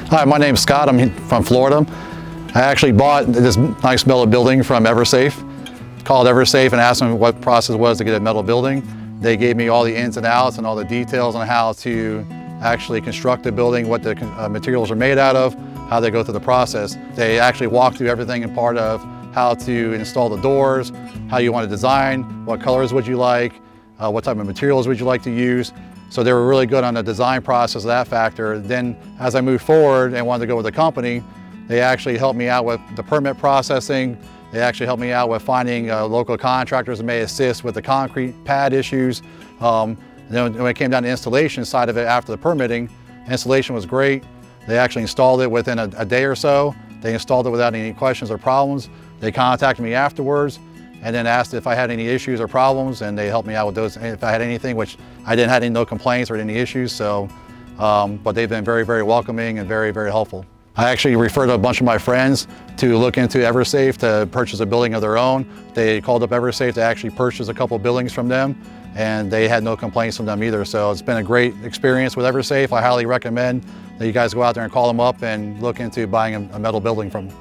Hi, my name's Scott. I'm from Florida. I actually bought this nice metal building from Eversafe. Called Eversafe and asked them what process was to get a metal building. They gave me all the ins and outs and all the details on how to actually construct the building, what the materials are made out of, how they go through the process. They actually walked through everything in part of how to install the doors, how you want to design, what colors would you like, what type of materials would you like to use. So they were really good on the design process of that factor. Then as I moved forward and wanted to go with the company, they actually helped me out with the permit processing. They actually helped me out with finding local contractors that may assist with the concrete pad issues. Then when it came down to the installation side of it after the permitting, installation was great. They actually installed it within a day or so. They installed it without any questions or problems. They contacted me afterwards and then asked if I had any issues or problems, and they helped me out with those if I had anything, which I didn't have no complaints or any issues. So, but they've been very, very welcoming and very, very helpful. I actually referred a bunch of my friends to look into Eversafe to purchase a building of their own. They called up Eversafe to actually purchase a couple buildings from them, and they had no complaints from them either. So it's been a great experience with Eversafe. I highly recommend that you guys go out there and call them up and look into buying a metal building from them.